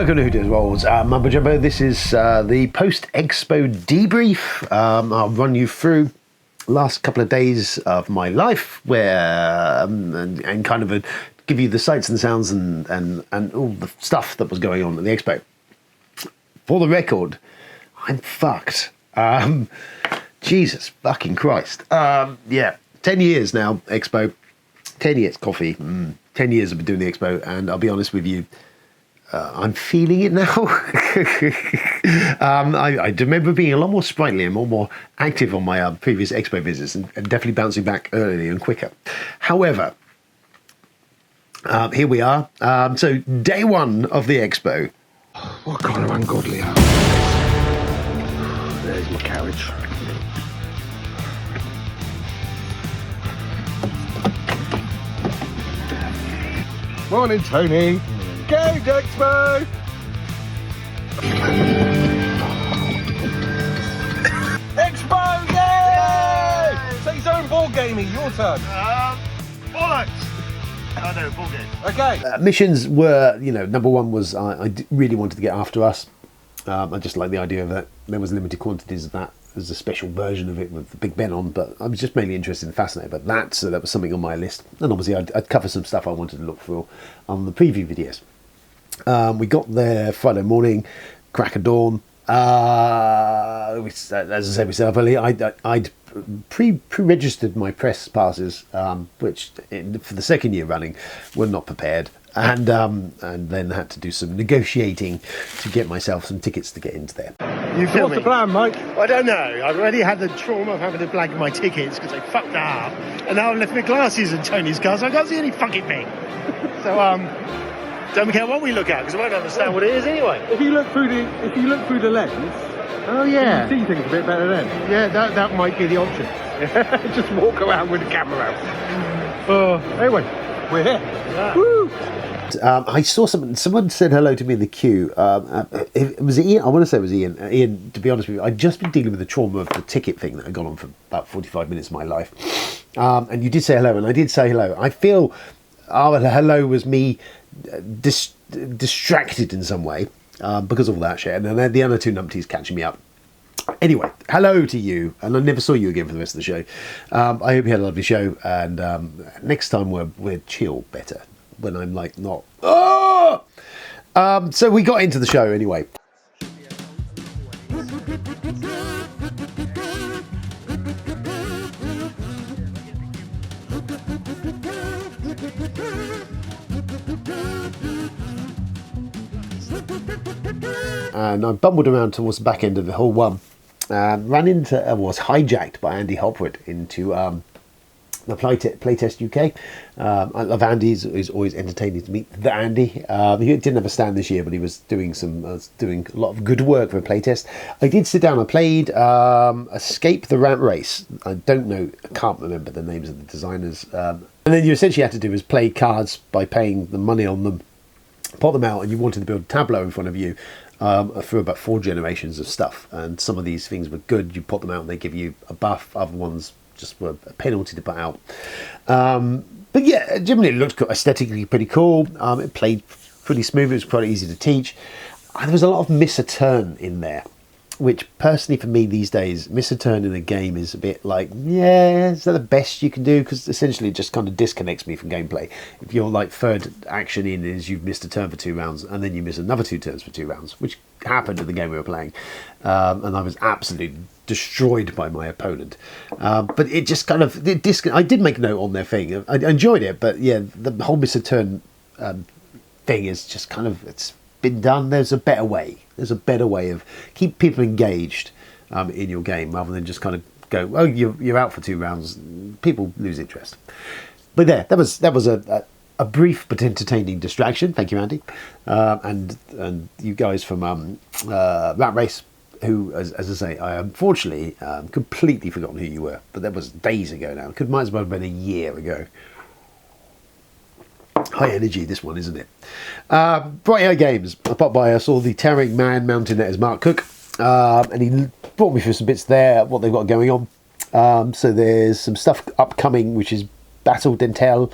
welcome to Who Does Rolls. Mumbo Jumbo, this is the post-expo debrief. I'll run you through last couple of days of my life where and kind of give you the sights and sounds and all the stuff that was going on at the expo. For the record, I'm fucked. Jesus fucking Christ. 10 years now, expo. 10 years, coffee. 10 years I've been doing the expo, and I'll be honest with you, I'm feeling it now. I remember being a lot more sprightly and more active on my previous expo visits, and definitely bouncing back earlier and quicker. However, here we are. So day one of the expo. What kind of ungodly hour? There's my carriage. Morning, Tony. Games EXPO! Expo, yay! Say zone board gaming, your turn. Bollocks! Oh no, ball game. Okay. Missions were, number one was I really wanted to get After Us. I just like the idea of that. There was limited quantities of that. There's a special version of it with Big Ben on, but I was just mainly interested and fascinated by that, so that was something on my list. And obviously I'd cover some stuff I wanted to look for on the preview videos. We got there Friday morning, crack of dawn. As I said myself earlier, I'd pre-registered my press passes, which for the second year running were not prepared. And then had to do some negotiating to get myself some tickets to get into there. You feel What's me? the plan, Mike? I don't know. I've already had the trauma of having to blank my tickets because they fucked that up, and now I've left my glasses in Tony's car, so I can't see any fucking thing. So don't care what we look at because I won't understand what it is anyway. If you look through the lens, Oh yeah, you see things a bit better then. yeah. That might be the option. Just walk around with the camera out. Anyway, we're here. Yeah. Woo! I saw someone said hello to me in the queue. Was it Ian? I want to say it was Ian. Ian, to be honest with you, I'd just been dealing with the trauma of the ticket thing that had gone on for about 45 minutes of my life. And you did say hello, and I did say hello. I feel our hello was me distracted in some way because of all that shit. And then the other two numpties catching me up. Anyway, hello to you, and I never saw you again for the rest of the show. I hope you had a lovely show, and next time we're chill better. When I'm like not. Oh! So we got into the show anyway. And I bumbled around towards the back end of the whole one. Ran into, was hijacked by Andy Hopwood into the Playtest UK. I love Andy. He's always entertaining to meet the Andy. He didn't have a stand this year, but he was doing doing a lot of good work for a playtest. I did sit down. I played Escape the Rat Race. I don't know. I can't remember the names of the designers. And then you essentially had to do is play cards by paying the money on them, pot them out, and you wanted to build a tableau in front of you through about 4 generations of stuff. And some of these things were good. You pot them out and they give you a buff. Other ones just were a penalty to put out. But yeah, generally it looked aesthetically pretty cool. It played pretty smooth. It was quite easy to teach. There was a lot of miss a turn in there, which personally for me these days, miss a turn in a game is a bit like, yeah, is that the best you can do? Because essentially it just kind of disconnects me from gameplay. If your like third action in is you've missed a turn for 2 rounds and then you miss another 2 turns for 2 rounds, which happened in the game we were playing, and I was absolutely destroyed by my opponent. But it just kind of I did make a note on their thing. I enjoyed it, but yeah, the whole miss a turn thing is just kind of, it's been done. There's a better way. There's a better way of keep people engaged in your game rather than just kind of go, oh, you're out for 2 rounds. People lose interest. But there, that was a brief but entertaining distraction. Thank you, Andy, and you guys from Rat Race, who, as I say, I unfortunately completely forgotten who you were, but that was days ago now. It might as well have been a year ago. High energy, this one, isn't it? Bright Eye Games. I popped by, I saw the Towering Man mounting that as Mark Cook, and he brought me through some bits there, what they've got going on. So there's some stuff upcoming, which is Battle Dentel.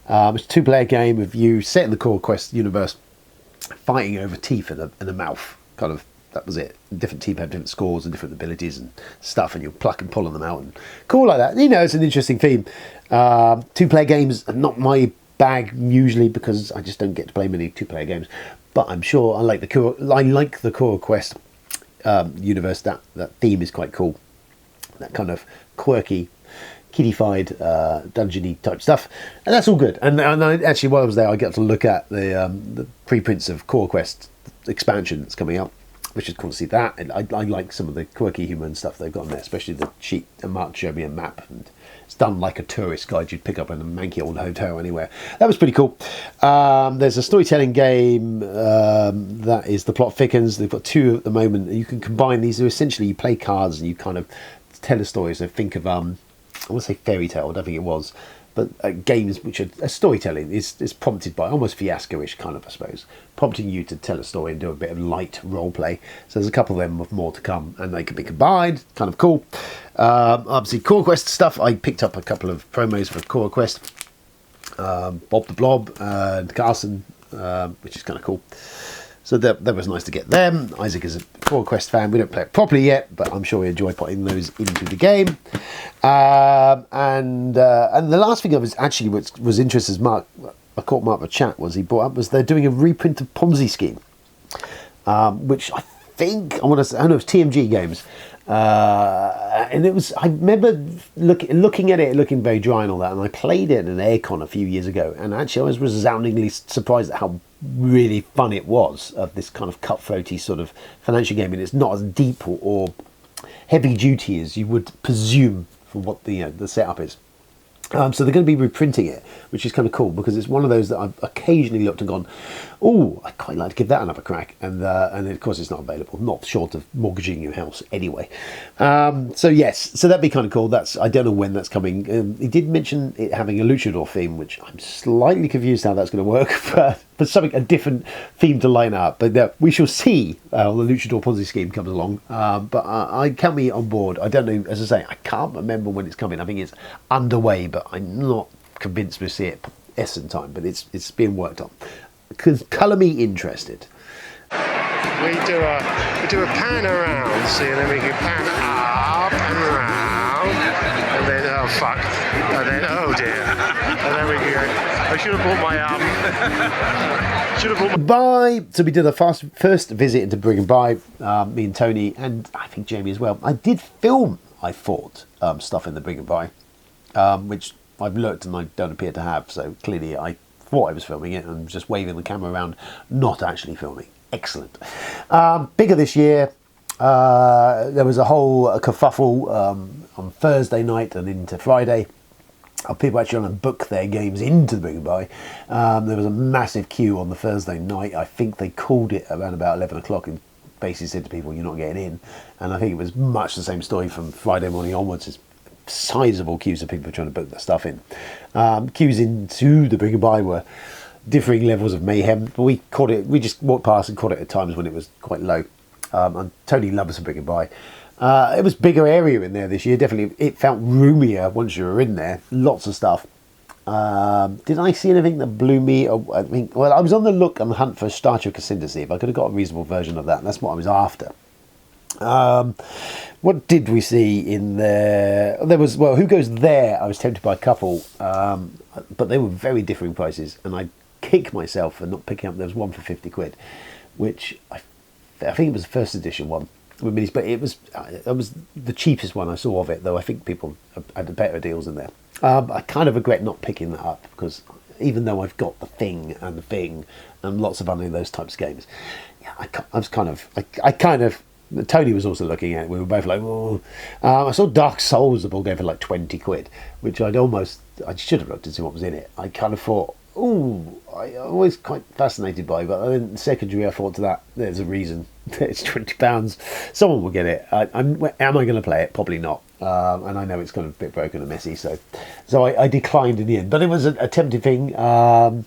It's a 2-player game with you set in the Core Quest universe. fighting over teeth in a mouth. Kind of, that was it. Different teeth have different scores and different abilities and stuff, and you're pluck and pulling them out. And cool like that. You know, it's an interesting theme. 2-player games are not my bag usually because I just don't get to play many 2-player games. But I'm sure I like the Core Quest universe. That theme is quite cool. That kind of quirky, kiddified, dungeony type stuff, and that's all good. And actually, while I was there, I got to look at the preprints of Core Quest expansion that's coming up, which is cool to see that. And I like some of the quirky humour and stuff they've got in there, especially the sheet and Mark showed me a map, and it's done like a tourist guide you'd pick up in a manky old hotel anywhere. That was pretty cool. There's a storytelling game that is The Plot Thickens. They've got 2 at the moment. You can combine these. So essentially, you play cards and you kind of tell a story. So think of I want to say fairy tale. I don't think it was, but games which are storytelling is prompted by almost fiasco-ish kind of, I suppose, prompting you to tell a story and do a bit of light role play. So there's a couple of them with more to come, and they can be combined. Kind of cool. Obviously, Core Quest stuff. I picked up a couple of promos for Core Quest. Bob the Blob and Carson, which is kind of cool. So that was nice to get them. Isaac is a Core Quest fan. We don't play it properly yet, but I'm sure we enjoy putting those into the game. And the last thing I was actually was interested, as Mark, I caught Mark a chat, was he brought up, was they're doing a reprint of Ponzi Scheme, which I think, I don't know, it's TMG Games. And it was, I remember looking at it, looking very dry and all that, and I played it in an Aircon a few years ago, and actually I was resoundingly surprised at how really fun it was, of this kind of cutthroaty sort of financial game, and it's not as deep or heavy duty as you would presume for what the setup is. So they're going to be reprinting it, which is kind of cool, because it's one of those that I've occasionally looked and gone, oh, I'd quite like to give that another crack. And of course it's not available, not short of mortgaging your house anyway. So yes, so that'd be kind of cool. I don't know when that's coming. He did mention it having a luchador theme, which I'm slightly confused how that's going to work, but a different theme to line up. But we shall see how the luchador Ponzi scheme comes along. But I count me on board. I don't know, as I say, I can't remember when it's coming. I think it's underway, but I'm not convinced we'll see it in time. But it's being worked on. Colour me interested. We do a pan around, see, and then we can pan up and around, and then oh fuck, and then oh dear, and then we can go. I should have bought my Bye. So we did the first visit into Bring and Buy, me and Tony, and I think Jamie as well. I did film, I thought, stuff in the Bring and Buy, which I've looked and I don't appear to have. So clearly I thought I was filming it and just waving the camera around, not actually filming. Excellent. Bigger this year. There was a whole kerfuffle on Thursday night and into Friday. People actually want to book their games into the Bring and Buy. There was a massive queue on the Thursday night. I think they called it around about 11 o'clock and basically said to people, you're not getting in. And I think it was much the same story from Friday morning onwards. It's sizable queues of people trying to book their stuff in. Queues into the Bring and Buy were differing levels of mayhem, but we just walked past and caught it at times when it was quite low. And Tony loves a Bring and Buy. It was bigger area in there this year. Definitely, it felt roomier once you were in there. Lots of stuff. Did I see anything that blew me? I was on the hunt for a Star Trek Ascendancy. If I could have got a reasonable version of that, that's what I was after. What did we see in there? There was, Who Goes There? I was tempted by a couple, but they were very differing prices, and I kick myself for not picking up. There was one for 50 quid, which I think it was the first edition one with minis, but it was the cheapest one I saw of it, though I think people had better deals in there. I kind of regret not picking that up, because even though I've got the thing and lots of other those types of games, yeah, I kind of Tony was also looking at it. We were both like, oh. I saw Dark Souls, the ball game for like 20 quid, which I should have looked to see what was in it. I kind of thought, I'm always quite fascinated by, but then secondary I thought to that, there's a reason. It's £20. Someone will get it. Am I going to play it? Probably not. And I know it's kind of a bit broken and messy, so I declined in the end. But it was a tempting thing.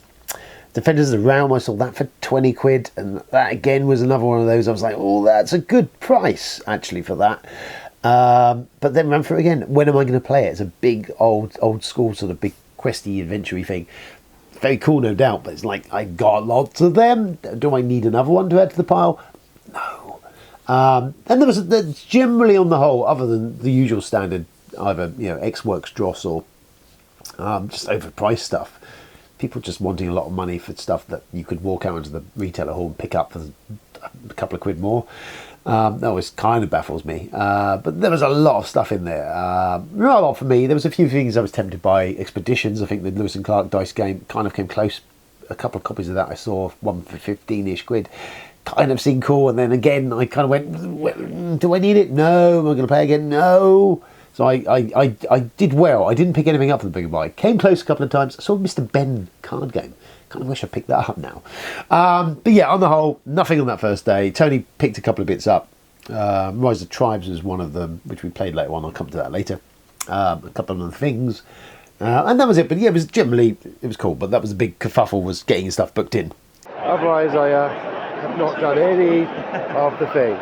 Defenders of the Realm, I saw that for 20 quid, and that again was another one of those. I was like, oh, that's a good price actually for that. But then ran through it again. When am I going to play it? It's a big old school sort of big questy adventure-y thing. very cool, no doubt, but it's like, I got lots of them. Do I need another one to add to the pile? No. And there's generally, on the whole, other than the usual standard, either X-Works dross or just overpriced stuff, people just wanting a lot of money for stuff that you could walk out into the retailer hall and pick up for a couple of quid more. That always kind of baffles me. But there was a lot of stuff in there. Not a lot for me. There was a few things I was tempted by. Expeditions, I think the Lewis and Clark dice game kind of came close. A couple of copies of that I saw, one for 15-ish quid. Kind of seemed cool, and then again I kind of went, do I need it? No. Am I going to play again? No. So I did well. I didn't pick anything up from the big buy. Came close a couple of times. I saw Mr. Ben card game. Kind of wish I picked that up now. But yeah, on the whole, nothing on that first day. Tony picked a couple of bits up. Rise of Tribes was one of them, which we played later on. I'll come to that later. A couple of other things. And that was it. But yeah, it was cool. But that was the big kerfuffle, was getting stuff booked in. Otherwise, I have not done any of the thing.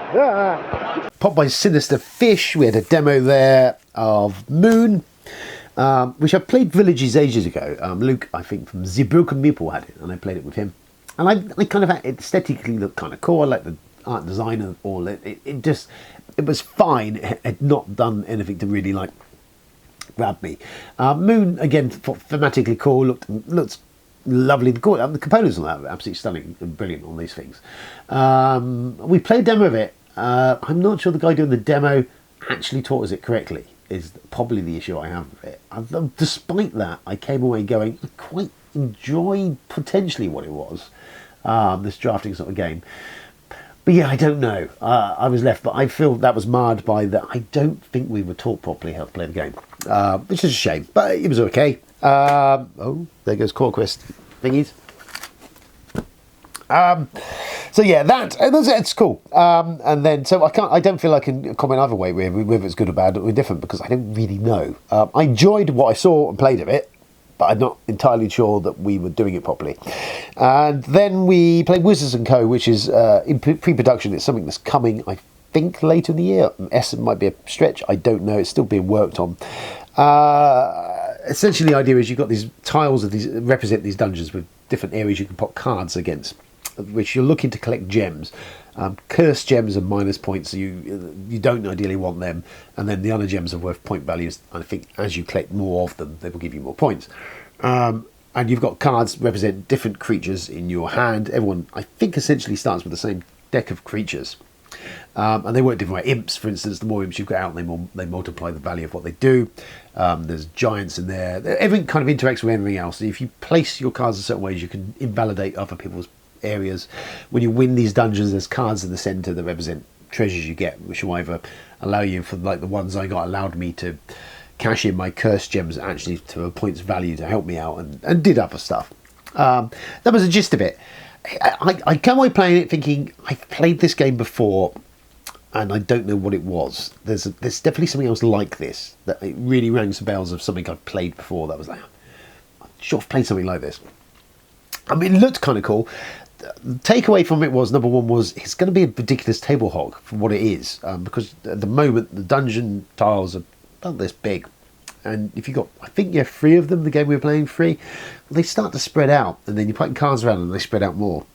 Popped by Sinister Fish. We had a demo there of Moon, which I played Villages ages ago. Luke, I think, from The Broken Meeple had it, and I played it with him. And I kind of, it aesthetically looked kind of cool. I like the art design and all. It was fine. It had not done anything to really grab me. Moon, again, thematically cool. Looked lovely. The components on that were absolutely stunning and brilliant on these things. We played a demo of it. I'm not sure the guy doing the demo actually taught us it correctly, is probably the issue I have with it. Despite that, I came away going, I quite enjoyed potentially what it was, this drafting sort of game. But yeah, I don't know. I was left, but I feel that was marred by that. I don't think we were taught properly how to play the game, which is a shame, but it was okay. Oh, there goes Corquest thingies. So yeah, it's cool. And then, so I don't feel I can comment either way whether it's good or bad or different, because I don't really know. I enjoyed what I saw and played of it, but I'm not entirely sure that we were doing it properly. And then we played Wizards & Co., which is in pre-production. It's something that's coming, I think, later in the year. It might be a stretch, I don't know. It's still being worked on. Essentially, the idea is you've got these tiles of these represent these dungeons with different areas you can pop cards against, which you're looking to collect gems. Cursed gems are minus points, so you don't ideally want them, and then the other gems are worth point values. I think as you collect more of them, they will give you more points. And you've got cards that represent different creatures in your hand. Everyone, I think, essentially starts with the same deck of creatures. And they work different way. Imps, for instance, the more imps you get out, they multiply the value of what they do. There's giants in there. Everything kind of interacts with everything else. If you place your cards in certain ways, you can invalidate other people's areas. When you win these dungeons, there's cards in the centre that represent treasures you get, which will either allow you, for like the ones I got, allowed me to cash in my cursed gems actually to a points value to help me out, and did other stuff. That was the gist of it. I come away playing it thinking, I've played this game before and I don't know what it was. There's definitely something else like this that it really rang some bells of something I've played before. That was like, I'm sure I've played something like this. I mean, it looked kind of cool. The takeaway from it was, number one, was it's going to be a ridiculous table hog for what it is, because at the moment the dungeon tiles are about this big, and if you got, I think you have 3 of them, the game we were playing 3, they start to spread out, and then you're putting cards around and they spread out more.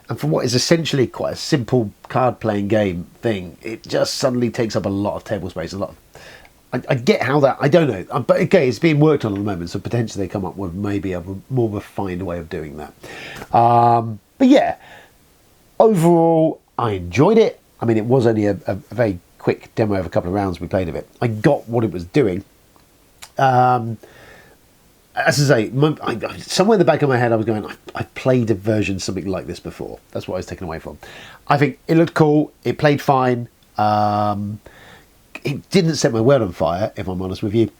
And for what is essentially quite a simple card playing game thing, it just suddenly takes up a lot of table space. I get how that, I don't know, but again, it's being worked on at the moment, so potentially they come up with maybe a more refined way of doing that. But yeah, overall, I enjoyed it. I mean, it was only a very quick demo of a couple of rounds we played of it. I got what it was doing. As I say, somewhere in the back of my head I was going, I played a version something like this before. That's what I was taken away from. I think it looked cool, it played fine. It didn't set my world on fire, if I'm honest with you.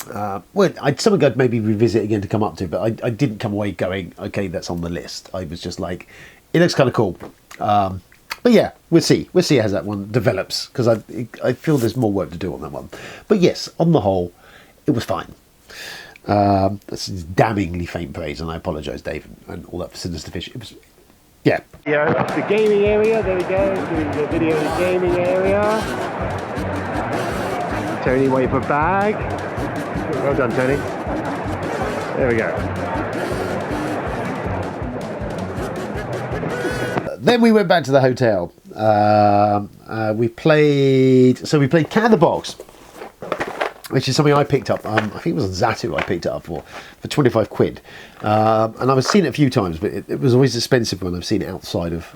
Something I'd maybe revisit again to come up to, but I didn't come away going, okay, that's on the list. I was just like, it looks kind of cool. But yeah, we'll see as that one develops, because I feel there's more work to do on that one. But yes, on the whole, it was fine. That's damningly faint praise, and I apologise, Dave, and all that for Sinister Fish. It was, yeah. Yeah, that's the gaming area. There we go. The video gaming area. Tony waiting for bag. Well done, Tony. There we go. Then we went back to the hotel. We played Cat in the Box, which is something I picked up. I think it was on Zatu I picked it up for 25 quid. And I've seen it a few times, but it was always expensive when I've seen it outside of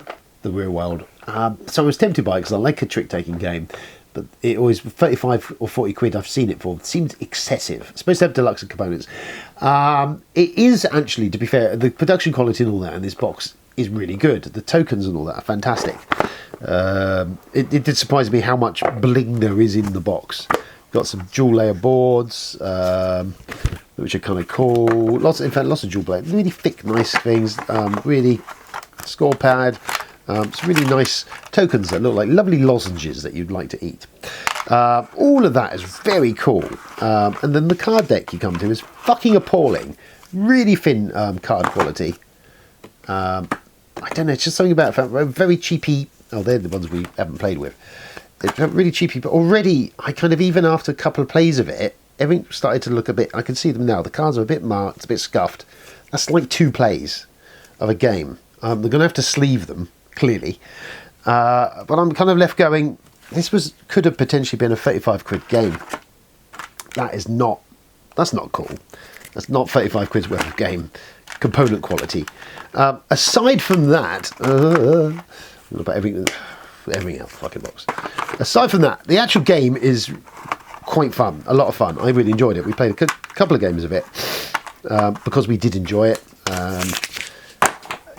the real world. So I was tempted by it because I like a trick-taking game, but it always 35 or 40 quid I've seen it for. It seems excessive. It's supposed to have deluxe components. It is actually, to be fair, the production quality and all that in this box is really good. The tokens and all that are fantastic. It did surprise me how much bling there is in the box. Got some dual layer boards, which are kind of cool. Lots of dual blade, really thick, nice things. Really score pad. Some really nice tokens that look like lovely lozenges that you'd like to eat. All of that is very cool. And then the card deck you come to is fucking appalling. Really thin card quality. I don't know, it's just something about it. Very cheapy. Oh, they're the ones we haven't played with. It's really cheapy, but already, I kind of, even after a couple of plays of it, everything started to look a bit, I can see them now. The cards are a bit marked, a bit scuffed. That's like 2 plays of a game. They're going to have to sleeve them, clearly. But I'm kind of left going, could have potentially been a 35 quid game. That's not cool. That's not 35 quid's worth of game. Component quality. Aside from that, what about everything else, fucking box. Aside from that, the actual game is quite fun, a lot of fun. I really enjoyed it. We played a couple of games of it because we did enjoy it.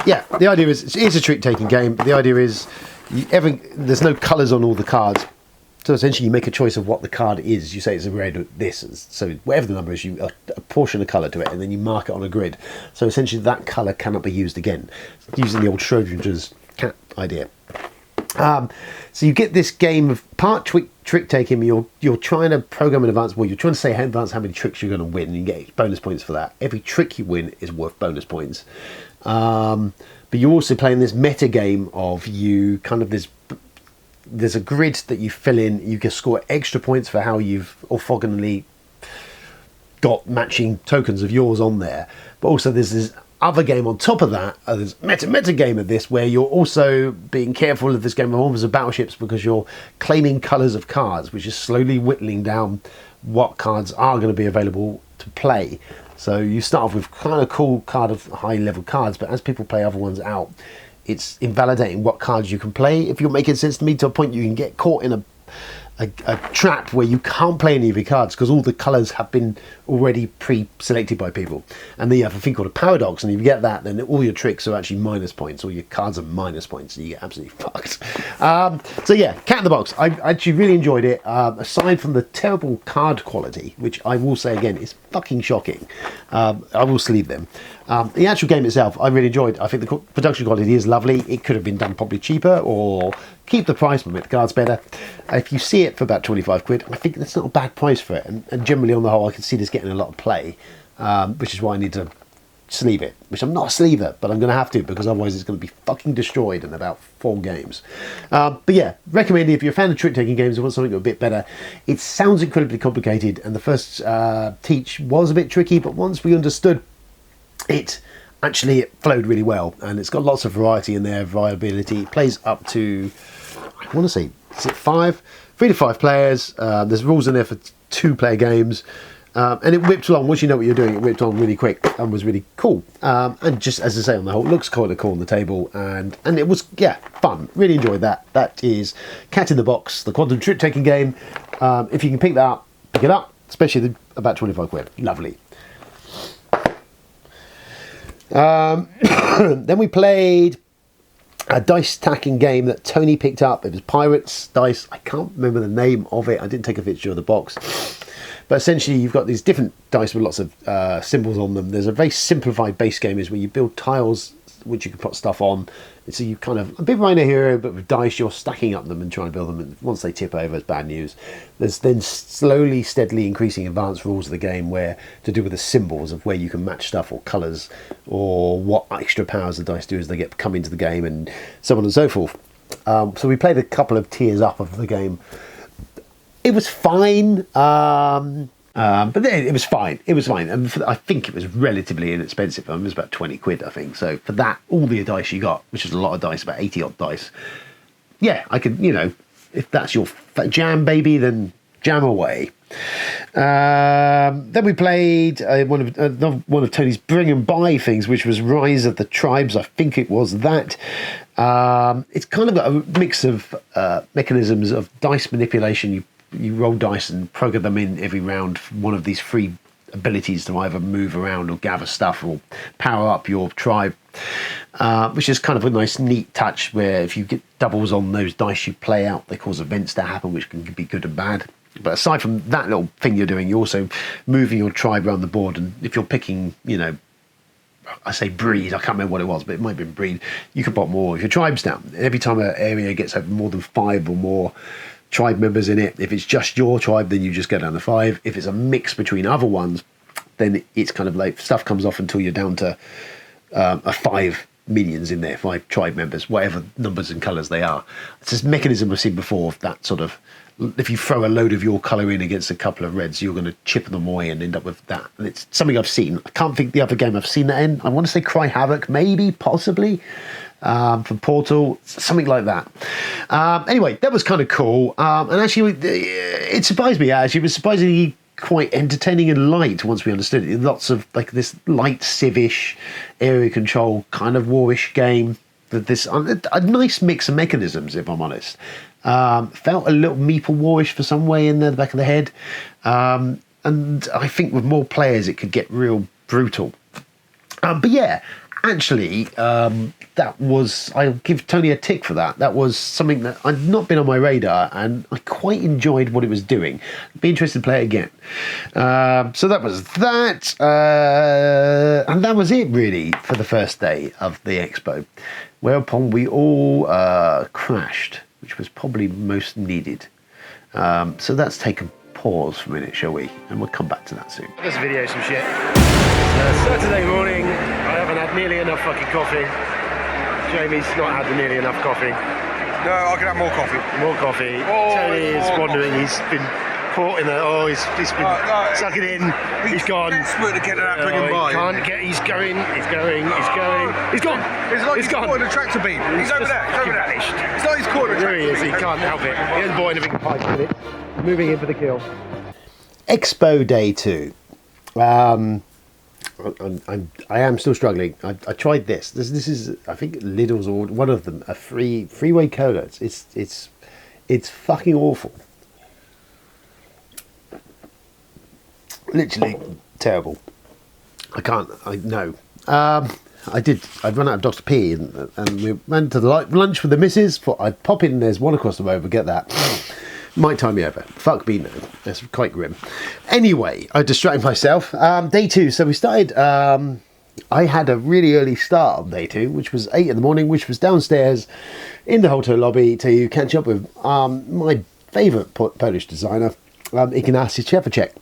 Yeah, the idea is it's a trick-taking game. But the idea is there's no colours on all the cards. So essentially you make a choice of what the card is. You say it's a red this. So whatever the number is, you apportion a colour to it and then you mark it on a grid. So essentially that colour cannot be used again. Using the old Schrodinger's cat idea. So you get this game of part trick-taking. You're trying to program in advance. Well, you're trying to say in advance how many tricks you're going to win, and you get bonus points for that. Every trick you win is worth bonus points. But you're also playing this meta game of there's a grid that you fill in. You can score extra points for how you've orthogonally got matching tokens of yours on there. But also there's this other game on top of that, there's meta game of this, where you're also being careful of this game of almost of battleships, because you're claiming colours of cards, which is slowly whittling down what cards are going to be available to play. So you start off with kind of cool card of high level cards, but as people play other ones out, it's invalidating what cards you can play. If you're making sense to me, to a point you can get caught in a trap where you can't play any of your cards because all the colours have been already pre-selected by people. And then you have a thing called a paradox, and if you get that, then all your tricks are actually minus points, all your cards are minus points, and you get absolutely fucked. So yeah, Cat in the Box. I actually really enjoyed it, aside from the terrible card quality, which I will say again is fucking shocking. I will sleeve them. The actual game itself, I really enjoyed. I think the production quality is lovely. It could have been done probably cheaper, or keep the price but make the cards better. If you see it for about 25 quid, I think that's not a bad price for it. And generally, on the whole, I can see this getting a lot of play, which is why I need to sleeve it. Which I'm not a sleever, but I'm going to have to, because otherwise it's going to be fucking destroyed in about 4 games. But yeah, recommend it if you're a fan of trick-taking games and want something a bit better. It sounds incredibly complicated, and the first teach was a bit tricky, but once we understood it flowed really well, and it's got lots of variety in there, viability. It plays up to, I want to say, is it 3 to 5 players. There's rules in there for 2-player games, and it whipped along. Once you know what you're doing, it whipped on really quick and was really cool. And just as I say, on the whole, it looks kind of cool on the table, and it was, yeah, fun. Really enjoyed that. That is Cat in the Box, the quantum trick-taking game. If you can pick that up, pick it up, especially about 25 quid. Lovely. Then we played a dice stacking game that Tony picked up. It was Pirates Dice. I can't remember the name of it. I didn't take a picture of the box. But essentially, you've got these different dice with lots of symbols on them. There's a very simplified base game is where you build tiles which you can put stuff on. So you kind of, a bit Rhino Hero, but with dice, you're stacking up them and trying to build them. And once they tip over, it's bad news. There's then slowly, steadily increasing advanced rules of the game where to do with the symbols of where you can match stuff, or colours, or what extra powers the dice do as they come into the game, and so on and so forth. So we played a couple of tiers up of the game. It was fine. But then it was fine. It was fine. And I think it was relatively inexpensive. It was about 20 quid, I think. So for that, all the dice you got, which is a lot of dice, about 80 odd dice. Yeah, I could, if that's your jam, baby, then jam away. Then we played one of Tony's bring and buy things, which was Rise of the Tribes. I think it was that. It's kind of got a mix of mechanisms of dice manipulation. You roll dice and program them in every round. One of these free abilities to either move around or gather stuff or power up your tribe, which is kind of a nice, neat touch where if you get doubles on those dice you play out, they cause events to happen, which can be good and bad. But aside from that little thing you're doing, you're also moving your tribe around the board. And if you're picking, I say breed, I can't remember what it was, but it might have been breed, you can put more. If your tribe's down, every time an area gets over more than 5 or more tribe members in it, if it's just your tribe, then you just go down to 5. If it's a mix between other ones, then it's kind of like stuff comes off until you're down to a 5 minions in there, 5 tribe members, whatever numbers and colours they are. It's this mechanism I've seen before of that sort of, if you throw a load of your colour in against a couple of reds, you're going to chip them away and end up with that. And it's something I've seen. I can't think the other game I've seen that in. I want to say Cry Havoc, maybe, possibly. For Portal, something like that. Anyway, that was kind of cool. And actually, it surprised me. Actually, it was surprisingly quite entertaining and light once we understood it. Lots of like this light civish area control kind of warish game. That this a nice mix of mechanisms, if I'm honest. Felt a little meeple warish for some way in the back of the head. And I think with more players, it could get real brutal. But yeah. Actually, that was, I'll give Tony a tick for that. That was something that had not been on my radar, and I quite enjoyed what it was doing. I'd be interested to play it again. So that was that. And that was it, really, for the first day of the expo. Whereupon we all crashed, which was probably most needed. So let's take a pause for a minute, shall we? And we'll come back to that soon. This video some shit. Saturday morning, I haven't had nearly enough fucking coffee. Jamie's not had nearly enough coffee. No, I can have more coffee. More coffee. Tony is wandering. He's been caught in the. He's been sucking in. He's gone. Desperate to get that bring him by. Can't get. He's going. He's going. He's going. He's gone. It's like he's he's gone. caught in a tractor beam. He's over there. He's over there. Vanished. It's like he's caught in a There tractor he is. beam. He can't help it. He hasn't bought anything to pipe with it. Moving in for the kill. Expo Day 2. I am still struggling. I tried this. This is, I think Lidl's or one of them, a freeway cola. It's fucking awful. Literally terrible. No. I'd run out of Dr. P and we went to the lunch with the missus. Thought I'd pop in. There's one across the road. Get that. Might time me over. Fuck me, no. That's quite grim. Anyway, I distracted myself. Day 2. So we started. I had a really early start on day 2, which was 8 in the morning, which was downstairs in the hotel lobby to catch up with my favourite Polish designer, Ignacy Czepacek.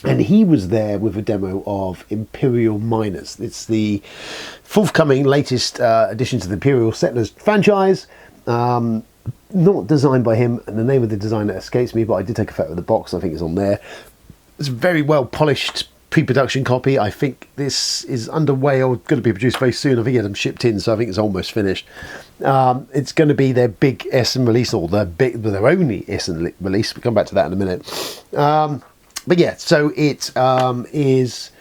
And he was there with a demo of Imperial Miners. It's the forthcoming latest addition to the Imperial Settlers franchise. Not designed by him, and the name of the designer escapes me, but I did take a photo of the box. I think it's on there. It's a very well polished pre-production copy. I think this is underway or going to be produced very soon. I think it had them shipped in, so I think it's almost finished. It's going to be their big Essen release, or their only Essen release. We'll come back to that in a minute. But yeah, so it is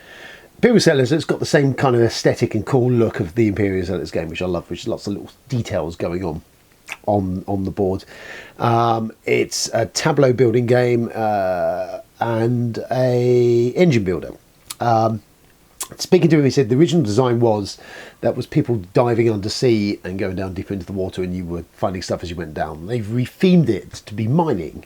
Imperial Settlers. It's got the same kind of aesthetic and cool look of the Imperial Settlers game, which I love, which is lots of little details going on the board. It's a tableau building game and a engine builder. Speaking to him, he said the original design was people diving under sea and going down deeper into the water, and you were finding stuff as you went down. They've rethemed it to be mining,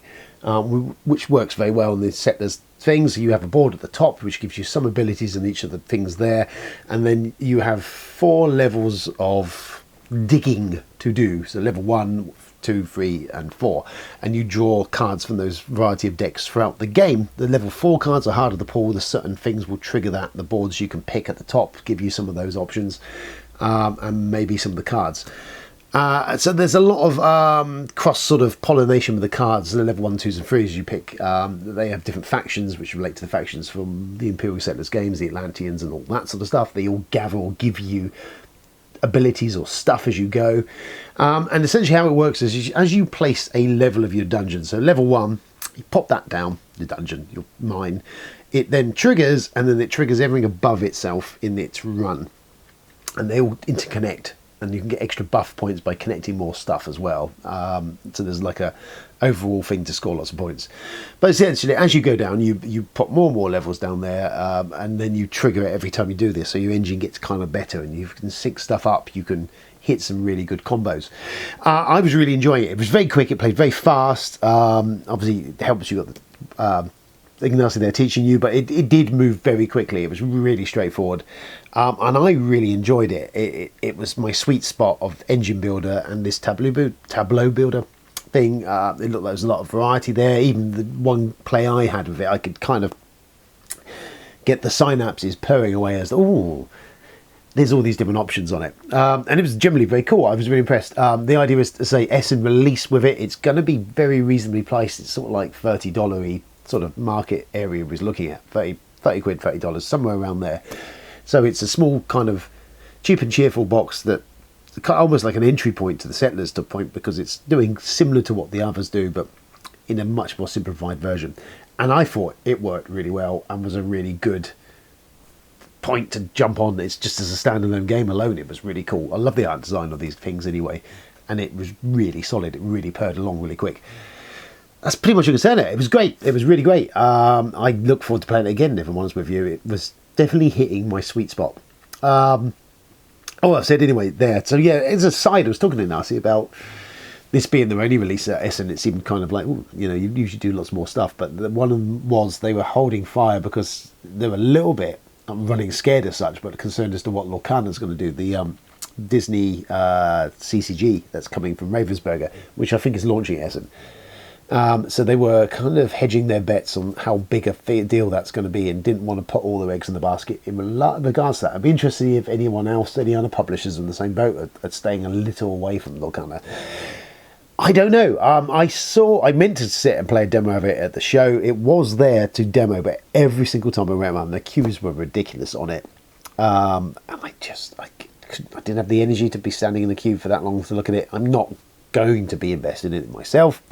which works very well in the Settlers things. You have a board at the top which gives you some abilities in each of the things there, and then you have 4 levels of digging to do. So level 1, 2, 3 and 4, and you draw cards from those variety of decks throughout the game. The level 4 cards are harder to pull. There's certain things will trigger that. The boards you can pick at the top give you some of those options, and maybe some of the cards. So there's a lot of cross sort of pollination with the cards. The level 1, 2s and 3s you pick. They have different factions which relate to the factions from the Imperial Settlers games, the Atlanteans and all that sort of stuff. They all gather or give you abilities or stuff as you go. And essentially how it works is as you place a level of your dungeon, so level 1, you pop that down, the dungeon, your mine, it then triggers, and then it triggers everything above itself in its run. And they all interconnect. And you can get extra buff points by connecting more stuff as well. So there's like a overall thing to score lots of points. But essentially, as you go down, you put more and more levels down there, and then you trigger it every time you do this. So your engine gets kind of better, and you can sync stuff up. You can hit some really good combos. I was really enjoying it. It was very quick. It played very fast. Obviously, it helps you got the Ignacy there teaching you, but it did move very quickly. It was really straightforward, and I really enjoyed it. It was my sweet spot of engine builder and this tableau builder thing. It looked like there was a lot of variety there. Even the one play I had with it, I could kind of get the synapses purring away as, oh, there's all these different options on it. And it was generally very cool. I was really impressed. The idea is to say Essen release with it. It's going to be very reasonably priced. It's sort of like $30 sort of market area was looking at, 30 quid, $30, somewhere around there. So it's a small kind of cheap and cheerful box that almost like an entry point to the Settlers to point, because it's doing similar to what the others do, but in a much more simplified version. And I thought it worked really well and was a really good point to jump on. It's just as a standalone game alone, it was really cool. I love the art design of these things anyway, and it was really solid. It really purred along really quick. That's pretty much what I can say on it. It was great. It was really great. I look forward to playing it again, if I'm honest with you. It was definitely hitting my sweet spot. I've said anyway there. So yeah, as a side, I was talking to Nancy about this being their only release at Essen. It seemed kind of like, ooh, you usually do lots more stuff. But one of them was they were holding fire because they were a little bit, I'm running scared as such, but concerned as to what Lorcana's going to do. The Disney CCG that's coming from Ravensburger, which I think is launching at Essen. So they were kind of hedging their bets on how big a deal that's going to be, and didn't want to put all their eggs in the basket in regards to that. I'd be interested to see if anyone else, any other publishers in the same boat are staying a little away from Lorcana. I don't know. I meant to sit and play a demo of it at the show. It was there to demo, but every single time I went around, the queues were ridiculous on it. And I didn't have the energy to be standing in the queue for that long to look at it. I'm not going to be invested in it myself.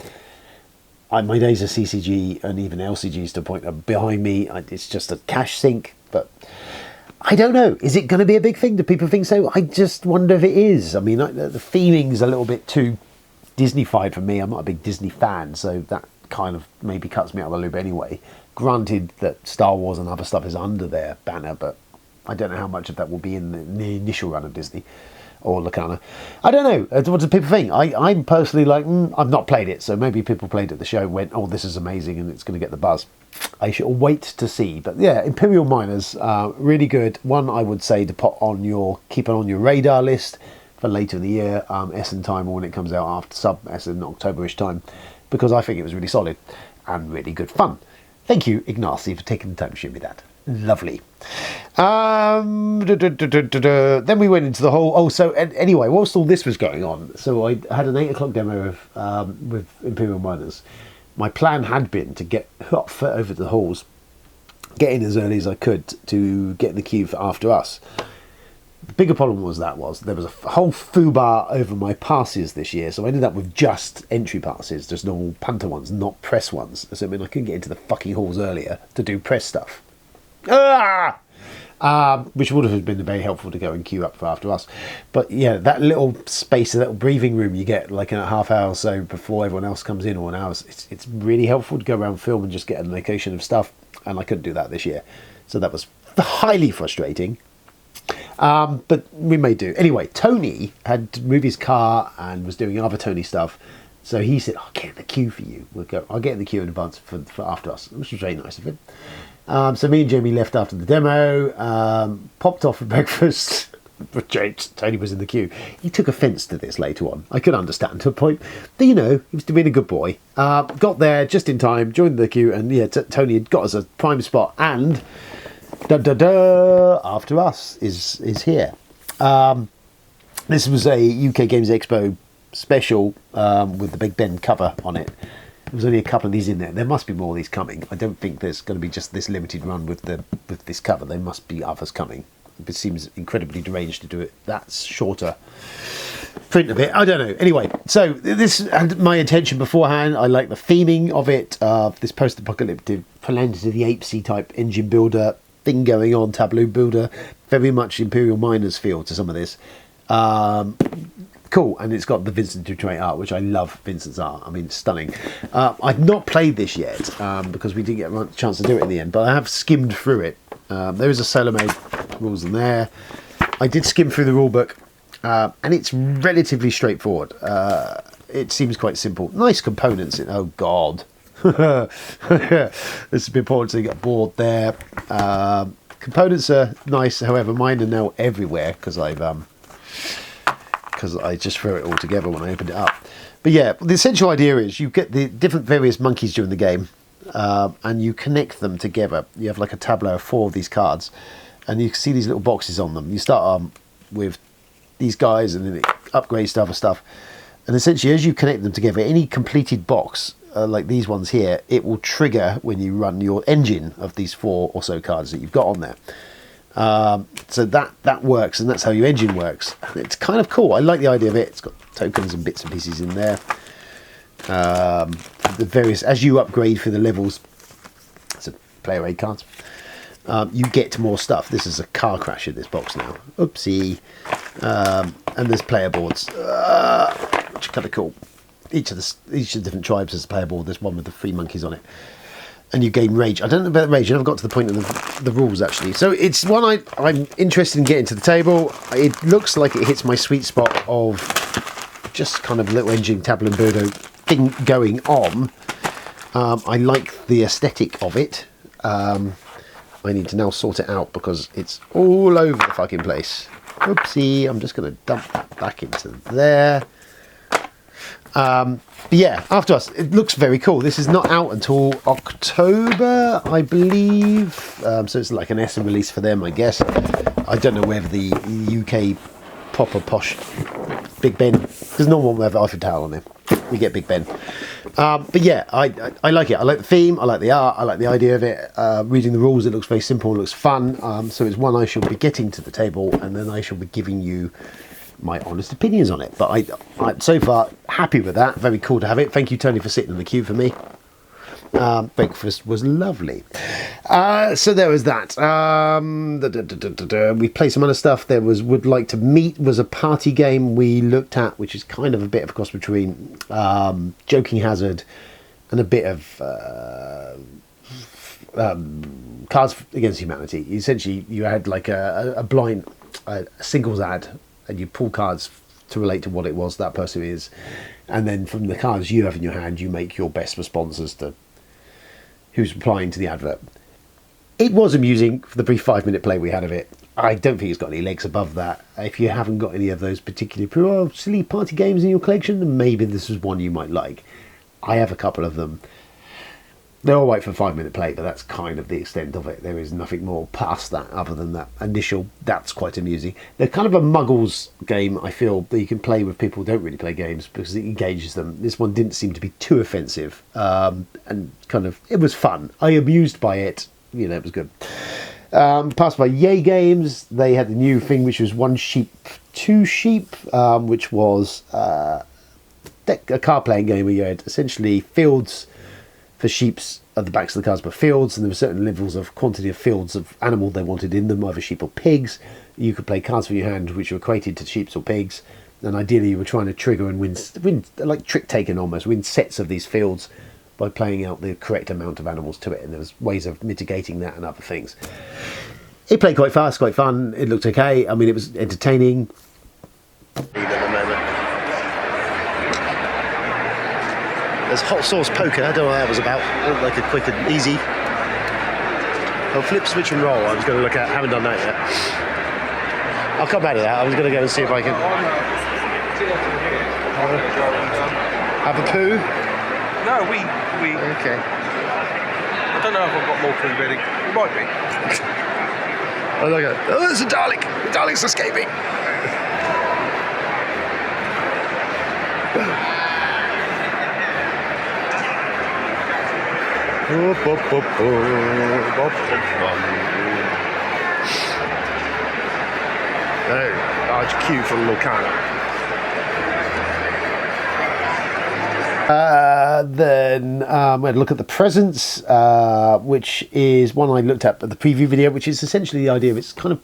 My days of CCG and even LCGs to a point are behind me. It's just a cash sink, but I don't know. Is it going to be a big thing? Do people think so? I just wonder if it is. I mean, the feeling's a little bit too Disney-fied for me. I'm not a big Disney fan, so that kind of maybe cuts me out of the loop anyway. Granted that Star Wars and other stuff is under their banner, but I don't know how much of that will be in the initial run of Disney or Lorcana. I don't know. What do people think? I'm personally like, I've not played it, so maybe people played it at the show and went, oh, this is amazing, and it's going to get the buzz. I shall wait to see. But yeah, Imperial Miners, really good. One I would say to keep it on your radar list for later in the year, Essen time, or when it comes out after sub-Essen, October-ish time, because I think it was really solid and really good fun. Thank you, Ignacy, for taking the time to show me that. Lovely. Then we went into the whole. Anyway, whilst all this was going on, so I had an 8 o'clock demo of with Imperial Miners. My plan had been to get foot over the halls, get in as early as I could to get in the queue for After Us. The bigger problem was there was a whole foobar over my passes this year, so I ended up with just entry passes, just normal punter ones, not press ones. So I couldn't get into the fucking halls earlier to do press stuff. Which would have been very helpful to go and queue up for After Us. But yeah, that little space, that little breathing room you get like in a half hour or so before everyone else comes in, or an hour, it's really helpful to go around film and just get a location of stuff, and I couldn't do that this year, so that was highly frustrating. But we may do. Anyway, Tony had to move his car and was doing other Tony stuff, so he said, I'll get in the queue for you. I'll get in the queue in advance for After Us, which was very nice of him. So me and Jamie left after the demo, popped off for breakfast. Tony was in the queue. He took offence to this later on. I could understand to a point. But, he was being a good boy. Got there just in time, joined the queue, and yeah, Tony had got us a prime spot. And After Us is here. This was a UK Games EXPO special with the Big Ben cover on it. There was only a couple of these in there. There must be more of these coming. I don't think there's going to be just this limited run with this cover. There must be others coming. It seems incredibly deranged to do it that shorter print of it. I don't know. Anyway, so this had my attention beforehand. I like the theming of it. This post-apocalyptic Planet of the Apes-y type engine builder thing going on, tableau builder. Very much Imperial Miners feel to some of this. Cool, and it's got the Vincent Dutray art, which I love. Vincent's art, I mean, it's stunning. I've not played this yet because we didn't get a chance to do it in the end, but I have skimmed through it. There is a solo-made rules in there. I did skim through the rulebook, and it's relatively straightforward. It seems quite simple. Nice components. Oh God, this is important to get bored there. Components are nice, however, mine are now everywhere because I just throw it all together when I opened it up. But yeah, the essential idea is you get the different various monkeys during the game, and you connect them together. You have like a tableau of 4 of these cards, and you can see these little boxes on them. You start with these guys, and then it upgrades to other stuff. And essentially, as you connect them together, any completed box, like these ones here, it will trigger when you run your engine of these 4 or so cards that you've got on there. So that works, and that's how your engine works. It's kind of cool. I like the idea of it. It's got tokens and bits and pieces in there. The various, as you upgrade for the levels, so player aid cards, you get more stuff. This is a car crash in this box now. Oopsie. And there's player boards, which are kind of cool. Each of the different tribes has a player board. There's one with the 3 monkeys on it. And you gain rage. I don't know about rage. I've got to the point of the rules, actually. So it's one I'm interested in getting to the table. It looks like it hits my sweet spot of just kind of a little engine tableau builder thing going on. I like the aesthetic of it. I need to now sort it out because it's all over the fucking place. Oopsie. I'm just going to dump that back into there. But yeah, after us, it looks very cool. This is not out until October, I believe. So it's like an ESSA release for them, I guess. I don't know whether the UK proper posh Big Ben, because no one will have Eiffel Tower on there. We get Big Ben. But yeah, I like it. I like the theme. I like the art. I like the idea of it. Reading the rules, it looks very simple. It looks fun. So it's one I shall be getting to the table, and then I shall be giving you my honest opinions on it. But I'm so far happy with that. Very cool to have it. Thank you, Tony, for sitting in the queue for me. Breakfast was lovely. So there was that. We played some other stuff. There was Would Like to Meet was a party game we looked at, which is kind of a bit of a cross between Joking Hazard and a bit of Cards Against Humanity. Essentially, you had like a blind singles ad, and you pull cards to relate to what it was that person is, and then from the cards you have in your hand, you make your best response as to who's replying to the advert. It was amusing for the brief 5-minute play we had of it. I don't think it's got any legs above that. If you haven't got any of those particularly silly party games in your collection, then maybe this is one you might like. I have a couple of them. They're all right for a 5-minute play, but that's kind of the extent of it. There is nothing more past that other than that initial. That's quite amusing. They're kind of a muggles game, I feel, that you can play with people who don't really play games because it engages them. This one didn't seem to be too offensive, and kind of, it was fun. I amused by it. You know, it was good. Passed by Yay Games. They had the new thing, which was 1 sheep, 2 sheep, which was a card playing game where you had essentially fields for sheeps at the backs of the cards, but fields, and there were certain levels of quantity of fields of animal they wanted in them, either sheep or pigs. You could play cards from your hand which were equated to sheep or pigs, and ideally you were trying to trigger and win like trick taking almost, win sets of these fields by playing out the correct amount of animals to it, and there was ways of mitigating that and other things. It played quite fast, quite fun. It looked okay. I mean, it was entertaining. There's hot sauce poker. I don't know what that was about. It looked like a quick and easy. Oh, flip, switch and roll. I was going to look at. Haven't done that yet. I'll come back to that. I was going to go and see if I can have a poo. No, we. Okay. I don't know if I've got more food ready. It might be. Oh, look at. Oh, there's a Dalek. The Dalek's escaping. Oh, large queue for Locana. Then we had a look at the presents, which is one I looked at the preview video, which is essentially the idea of it's kind of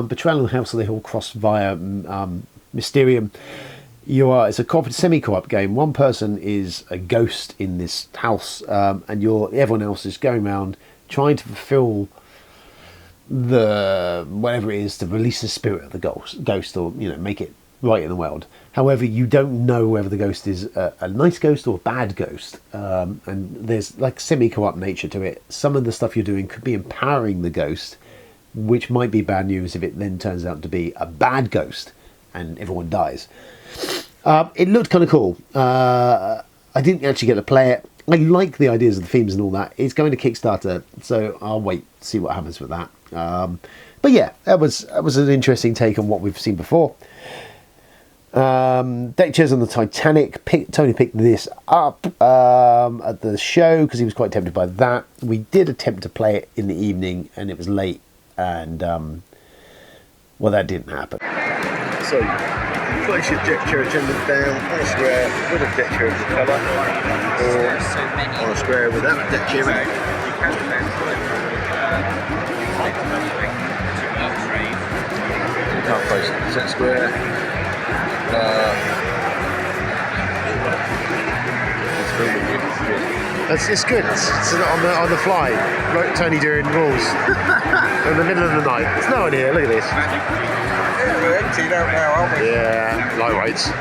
Betrayal on the House of the Hill cross via Mysterium. It's a semi-co-op game. One person is a ghost in this house, and everyone else is going around trying to fulfill the whatever it is to release the spirit of the ghost, or make it right in the world. However, you don't know whether the ghost is a nice ghost or a bad ghost, and there's like semi-co-op nature to it. Some of the stuff you're doing could be empowering the ghost, which might be bad news if it then turns out to be a bad ghost and everyone dies. It looked kind of cool. I didn't actually get to play it. I like the ideas of the themes and all that. It's going to Kickstarter, so I'll wait to see what happens with that. But yeah, that was an interesting take on what we've seen before. Deck chairs on the Titanic. Tony picked this up at the show because he was quite tempted by that. We did attempt to play it in the evening and it was late, and well, that didn't happen. So, place your deck chair attendant down on a square with a deck chair of the colour, or on a square without a deck chair in it. You can't place it set square. It's good. It's on the fly. Wrote Tony doing rules in the middle of the night. There's no one here. Look at this. Yeah, we're empty now, aren't we? Yeah, lightweights.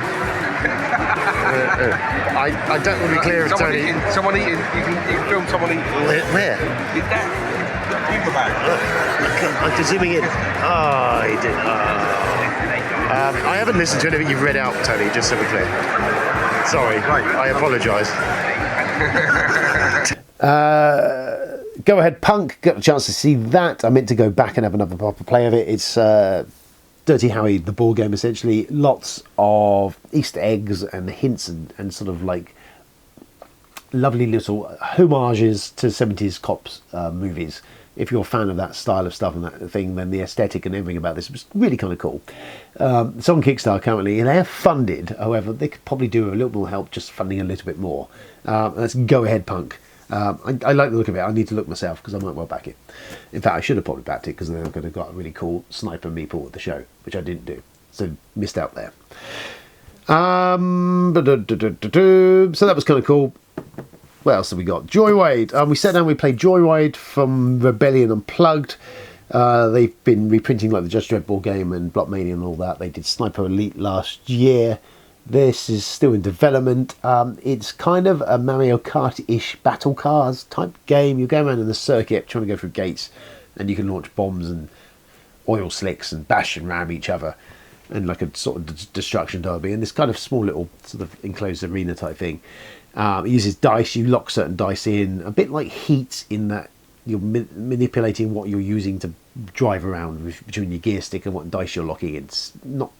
I don't want to be clear if Tony. Someone eating. You can film someone eating. Where? Is that? Paper bag. I'm zooming in. Oh, he did. I haven't listened to anything you've read out, Tony, just so we're clear. Sorry, I apologise. Go Ahead Punk, got a chance to see that. I meant to go back and have another proper play of it. It's Dirty Harry, the board game, essentially. Lots of Easter eggs and hints and sort of like lovely little homages to 70s cops movies. If you're a fan of that style of stuff and that thing, then the aesthetic and everything about this was really kind of cool. It's on Kickstarter currently, and they're funded. However, they could probably do a little more help just funding a little bit more. That's Go Ahead Punk. I like the look of it. I need to look myself because I might well back it. In fact, I should have probably backed it because then I could have got a really cool sniper meeple at the show, which I didn't do. So missed out there. So that was kind of cool. What else have we got? Joyride. We sat down, we played Joyride from Rebellion Unplugged. They've been reprinting like the Judge Dredd board game and Blockmania and all that. They did Sniper Elite last year. This is still in development. It's kind of a Mario Kart-ish battle cars type game. You go around in the circuit trying to go through gates, and you can launch bombs and oil slicks and bash and ram each other, and like a sort of destruction derby in this kind of small little sort of enclosed arena type thing. It uses dice. You lock certain dice in, a bit like Heat in that you're manipulating what you're using to drive around between your gear stick and what dice you're locking in. It's not,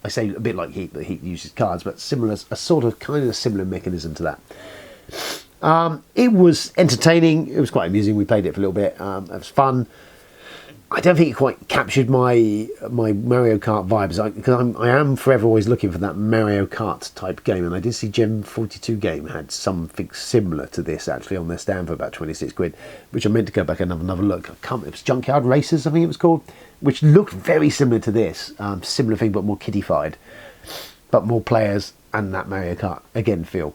I say a bit like Heat, but Heat uses cards, but similar, a sort of kind of similar mechanism to that. It was entertaining. It was quite amusing. We played it for a little bit. It was fun. I don't think it quite captured my Mario Kart vibes, because I am forever always looking for that Mario Kart type game, and I did see Gen 42 game had something similar to this actually on their stand for about 26 quid, which I meant to go back and have another look. It was Junkyard Racers, I think it was called, which looked very similar to this, similar thing but more kiddified, but more players and that Mario Kart again feel.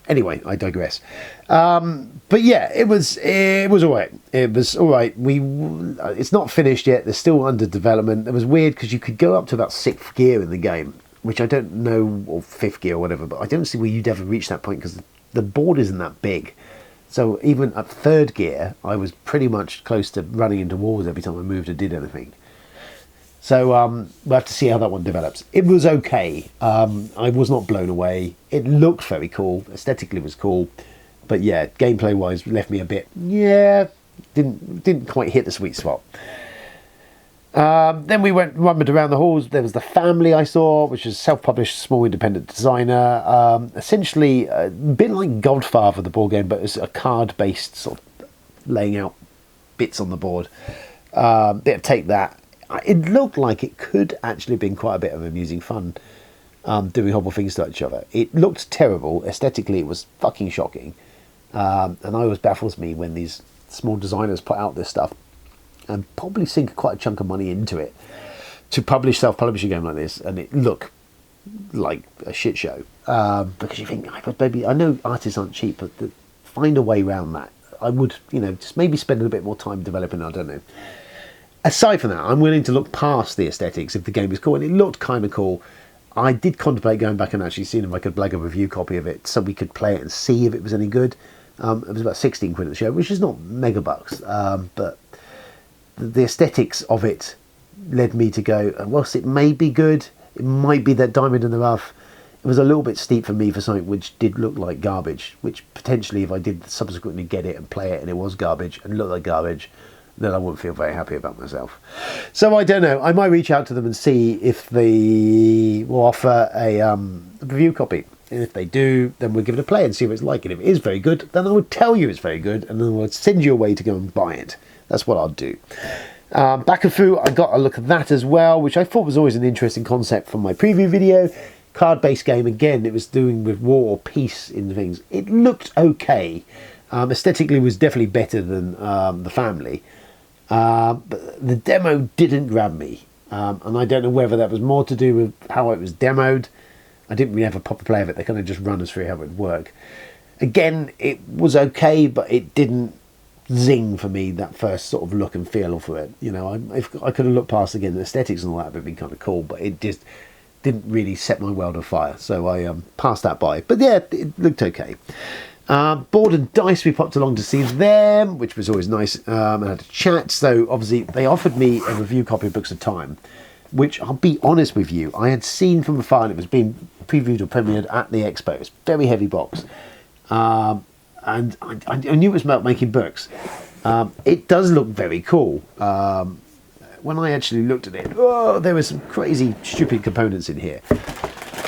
Anyway, I digress. But yeah, it was all right. It was all right. It's not finished yet. They're still under development. It was weird because you could go up to about 6th gear in the game, which I don't know, or 5th gear or whatever, but I don't see where you'd ever reach that point because the board isn't that big. So even at 3rd gear, I was pretty much close to running into walls every time I moved or did anything. So we'll have to see how that one develops. It was okay. I was not blown away. It looked very cool. Aesthetically, it was cool. But yeah, gameplay-wise, left me a bit, didn't quite hit the sweet spot. Then we went rumbled around the halls. There was The Family I saw, which is a self-published, small independent designer. Essentially, a bit like Godfather, the board game, but it's a card-based sort of laying out bits on the board. Bit of Take That. It looked like it could actually have been quite a bit of amusing fun, doing horrible things to each other. It looked terrible. Aesthetically, it was fucking shocking. And I always baffles me when these small designers put out this stuff and probably sink quite a chunk of money into it to self-publish a game like this, and it look like a shit show. Because you think, but baby, I know artists aren't cheap, but find a way around that. I would, just maybe spend a bit more time developing. I don't know. Aside from that, I'm willing to look past the aesthetics if the game is cool, and it looked kind of cool. I did contemplate going back and actually seeing if I could blag a review copy of it so we could play it and see if it was any good. It was about 16 quid at the show, which is not mega bucks, but the aesthetics of it led me to go, whilst it may be good, it might be that diamond in the rough. It was a little bit steep for me for something which did look like garbage, which potentially if I did subsequently get it and play it and it was garbage and looked like garbage, then I wouldn't feel very happy about myself. So I don't know, I might reach out to them and see if they will offer a review copy. And if they do, then we'll give it a play and see what it's like. And if it is very good, then I would tell you it's very good, and then I'll send you away to go and buy it. That's what I'll do. Back and Fu, I got a look at that as well, which I thought was always an interesting concept from my preview video. Card-based game, again, it was doing with war or peace in things. It looked okay. Aesthetically, it was definitely better than The Family. But the demo didn't grab me. And I don't know whether that was more to do with how it was demoed. I didn't really have a proper play of it. They kind of just run us through how it would work. Again, it was okay, but it didn't zing for me, that first sort of look and feel for it. I could have looked past again the aesthetics and all that, would have been kind of cool, but it just didn't really set my world on fire, so I passed that by. But yeah, it looked okay. Board and Dice, we popped along to see them, which was always nice, and had a chat. So obviously they offered me a review copy of Books of Time, which I'll be honest with you, I had seen from afar, and it was being previewed or premiered at the expo. It's a very heavy box. And I knew it was about making books. It does look very cool. When I actually looked at it, there were some crazy, stupid components in here.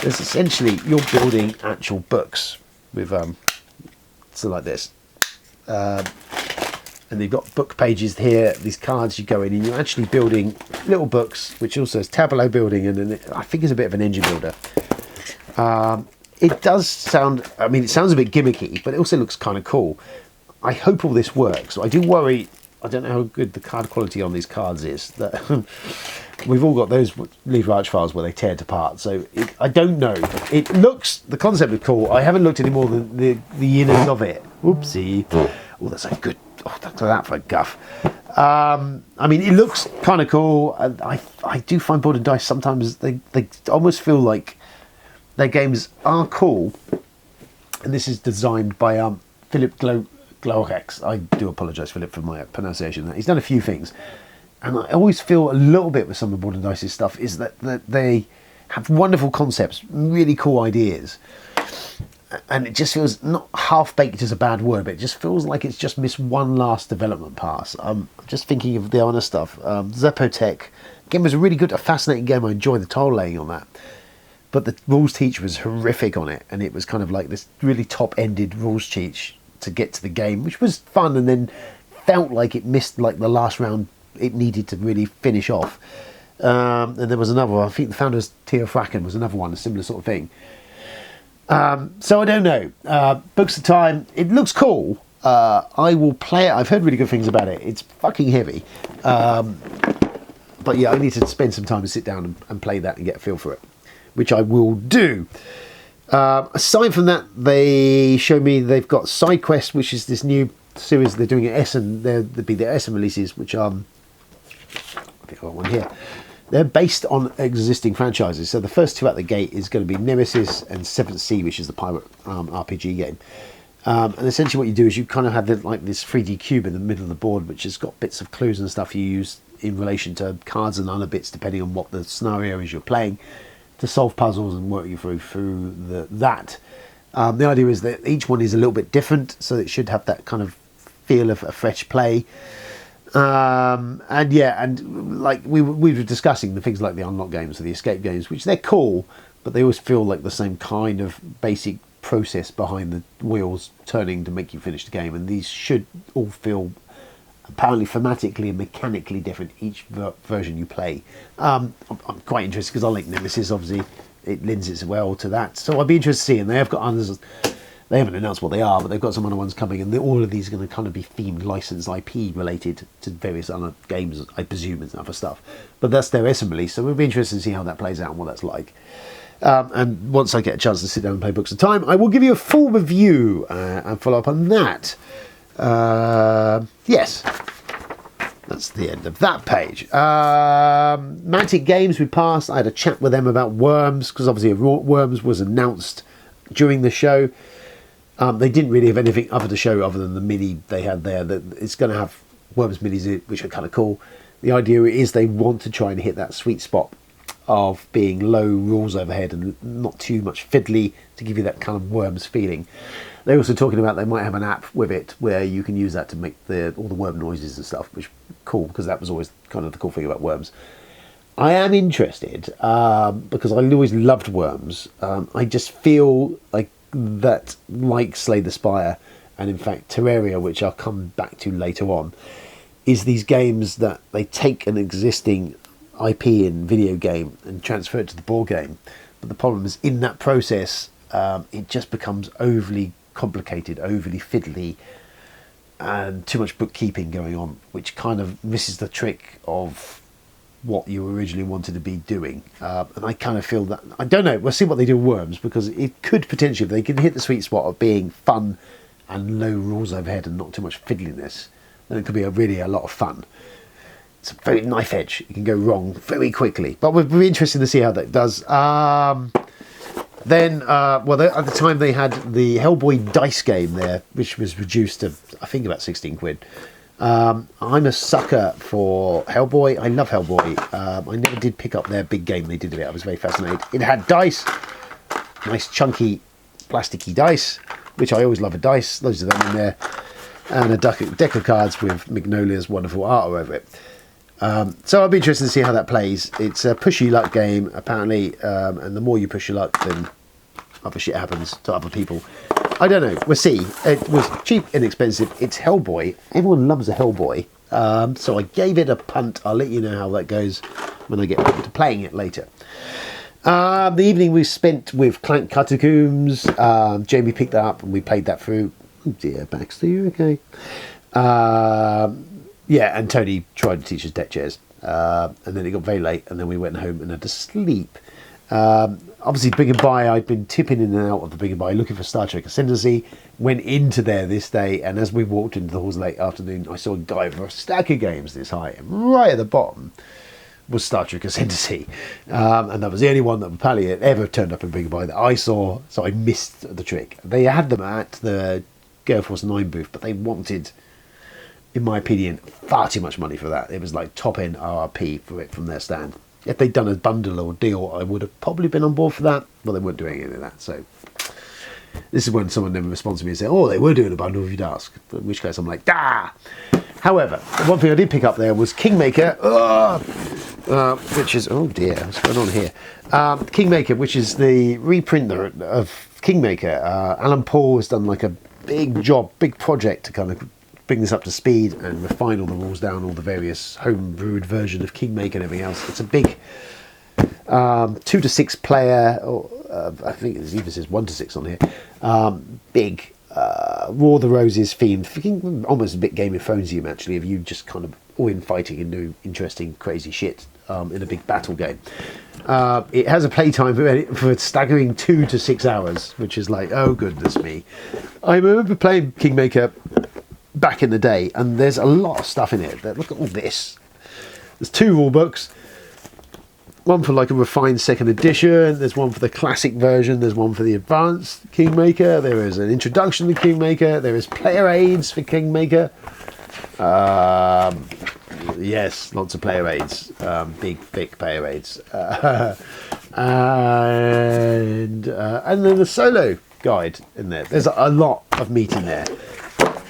There's essentially, you're building actual books with, so like this. And you've got book pages here, these cards you go in, and you're actually building little books, which also is tableau building, and I think it's a bit of an engine builder. It does sound, it sounds a bit gimmicky, but it also looks kind of cool. I hope all this works. I do worry, I don't know how good the card quality on these cards is. That we've all got those Lever Arch files where they tear it apart, so I don't know. It looks, the concept is cool. I haven't looked any more than the innards of it. Whoopsie. Oh, that's a good, thanks for that for a guff. It looks kind of cool. I do find Board and Dice sometimes, they almost feel like their games are cool, and this is designed by Philip Glorex. I do apologise, Philip, for my pronunciation. He's done a few things, and I always feel a little bit with some of Board and Dice's stuff is that they have wonderful concepts, really cool ideas, and it just feels, not half-baked is a bad word, but it just feels like it's just missed one last development pass. I'm just thinking of the other stuff. Zepotech game was a really good, a fascinating game. I enjoyed the tile laying on that. But the rules teach was horrific on it, and it was kind of like this really top-ended rules teach to get to the game, which was fun, and then felt like it missed like the last round it needed to really finish off. And there was another one, I think the Founders Tia Fracken was another one, a similar sort of thing. So I don't know. Books of Time, it looks cool. I will play it. I've heard really good things about it. It's fucking heavy. But yeah, I need to spend some time to sit down and play that and get a feel for it, which I will do. Aside from that, they show me they've got Side Quest, which is this new series they're doing at Essen. There'll be their Essen releases, which I think I've got one here. They're based on existing franchises. So the first two at the gate is going to be Nemesis and Seventh Sea, which is the pirate RPG game. And essentially what you do is you kind of have this 3D cube in the middle of the board, which has got bits of clues and stuff you use in relation to cards and other bits, depending on what the scenario is you're playing, to solve puzzles and work you through that. The idea is that each one is a little bit different, so it should have that kind of feel of a fresh play. And yeah, and like we were discussing the things like the unlock games or the escape games, which they're cool, but they always feel like the same kind of basic process behind the wheels turning to make you finish the game. And these should all feel apparently thematically and mechanically different each version you play. I'm quite interested because I like Nemesis, obviously it lends itself well to that, so I'd be interested to see. And they have got others. They haven't announced what they are, but they've got some other ones coming, and all of these are going to kind of be themed, licensed IP related to various other games, I presume, and other stuff. But that's their SM release, so we'll be interested to see how that plays out and what that's like. And once I get a chance to sit down and play Books of Time, I will give you a full review and follow up on that. Yes, that's the end of that page. Mantic Games, we passed. I had a chat with them about Worms, because obviously Worms was announced during the show. They didn't really have anything other to show other than the mini they had there. It's going to have Worms minis in it, which are kind of cool. The idea is they want to try and hit that sweet spot of being low rules overhead and not too much fiddly to give you that kind of Worms feeling. They're also talking about they might have an app with it where you can use that to make all the worm noises and stuff, which is cool, because that was always kind of the cool thing about Worms. I am interested because I always loved Worms. I just feel like that, like Slay the Spire and in fact Terraria, which I'll come back to later on, is these games that they take an existing IP in video game and transfer it to the board game. But the problem is in that process, it just becomes overly complicated, overly fiddly, and too much bookkeeping going on, which kind of misses the trick of what you originally wanted to be doing. And I kind of feel that, I don't know, we'll see what they do with Worms, because it could potentially, if they can hit the sweet spot of being fun and low rules overhead and not too much fiddliness, then it could be really a lot of fun. It's a very knife edge. It can go wrong very quickly, but we'll be interested to see how that does. Then, at the time they had the Hellboy dice game there, which was reduced to, I think, about 16 quid. I'm a sucker for Hellboy. I love Hellboy. I never did pick up their big game they did of it. I was very fascinated. It had dice, nice chunky plasticky dice, which I always love a dice. Those of them in there. And a deck of cards with Magnolia's wonderful art over it. So I'll be interested to see how that plays. It's a push your luck game, apparently, and the more you push your luck, then other shit happens to other people. I don't know. We'll see. It was cheap, inexpensive. It's Hellboy. Everyone loves a Hellboy. So I gave it a punt. I'll let you know how that goes when I get back to playing it later. The evening we spent with Clank Catacombs. Jamie picked that up and we played that through. Oh dear, Baxter, you okay? Yeah, and Tony tried to teach us deck chairs. And then it got very late and then we went home and had to sleep. Obviously, Big and Buy, I'd been tipping in and out of the Big and Buy looking for Star Trek Ascendancy. Went into there this day, and as we walked into the halls late afternoon, I saw a guy with a stack of games this high, and right at the bottom was Star Trek Ascendancy. And that was the only one that apparently had ever turned up in Big and Buy that I saw, so I missed the trick. They had them at the Gale Force 9 booth, but they wanted, in my opinion, far too much money for that. It was like top-end RRP for it from their stand. If they'd done a bundle or deal, I would have probably been on board for that. Well, they weren't doing any of that, so this is when someone never responds to me and says, oh, they were doing a bundle if you'd ask. In which case I'm like, dah! However, one thing I did pick up there was Kingmaker, which is, oh dear, what's going on here? Kingmaker, which is the reprint of Kingmaker. Alan Paul has done like a big job, big project to kind of bring this up to speed and refine all the rules down, all the various home-brewed version of Kingmaker and everything else. It's a big 2 to 6 player, or I think it even says 1 to 6 on here. Big War of the Roses theme, almost a bit Game of Thrones actually, of you just kind of all in fighting and doing interesting, crazy shit in a big battle game. It has a playtime for a staggering 2 to 6 hours, which is like, oh goodness me. I remember playing Kingmaker back in the day, and there's a lot of stuff in it. Look at all this. There's 2 rule books, one for like a refined second edition, there's one for the classic version, there's one for the advanced Kingmaker, there is an introduction to Kingmaker, there is player aids for Kingmaker. Yes, lots of player aids, big thick player aids, and then the solo guide in there. There's a lot of meat in there.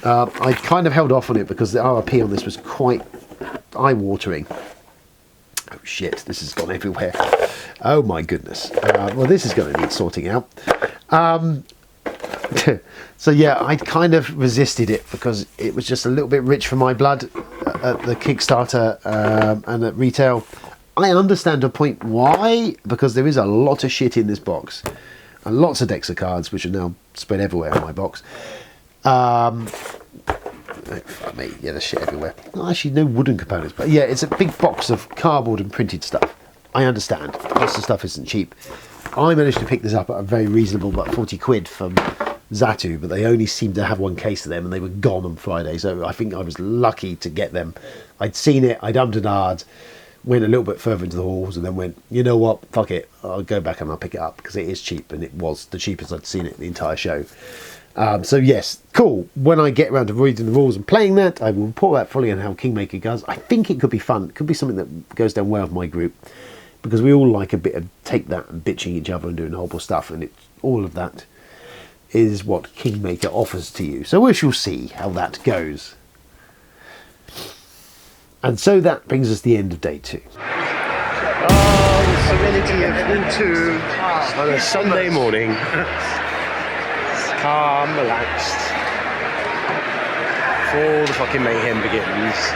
I kind of held off on it because the RRP on this was quite eye-watering. Oh shit, this has gone everywhere. Oh my goodness. Well, this is going to need sorting out. So yeah, I kind of resisted it because it was just a little bit rich for my blood at the Kickstarter and at retail. I understand a point why, because there is a lot of shit in this box. And lots of decks of cards, which are now spread everywhere in my box. Oh, fuck me, yeah, there's shit everywhere. Well, actually, no wooden components, but yeah, it's a big box of cardboard and printed stuff. I understand, lots of stuff isn't cheap. I managed to pick this up at a very reasonable, about 40 quid from Zatu, but they only seemed to have one case of them and they were gone on Friday, so I think I was lucky to get them. I'd seen it, I'd ummed and ahed, went a little bit further into the halls and then went, you know what, fuck it, I'll go back and I'll pick it up because it is cheap, and it was the cheapest I'd seen it the entire show. So yes, cool. When I get around to reading the rules and playing that, I will report that fully on how Kingmaker goes. I think it could be fun. It could be something that goes down well with my group, because we all like a bit of take that and bitching each other and doing horrible stuff, and it's all of that is what Kingmaker offers to you. So we shall see how that goes. And so that brings us to the end of day 2. Oh, the serenity of Hall 2 on a Sunday morning. Calm, relaxed. Before the fucking mayhem begins.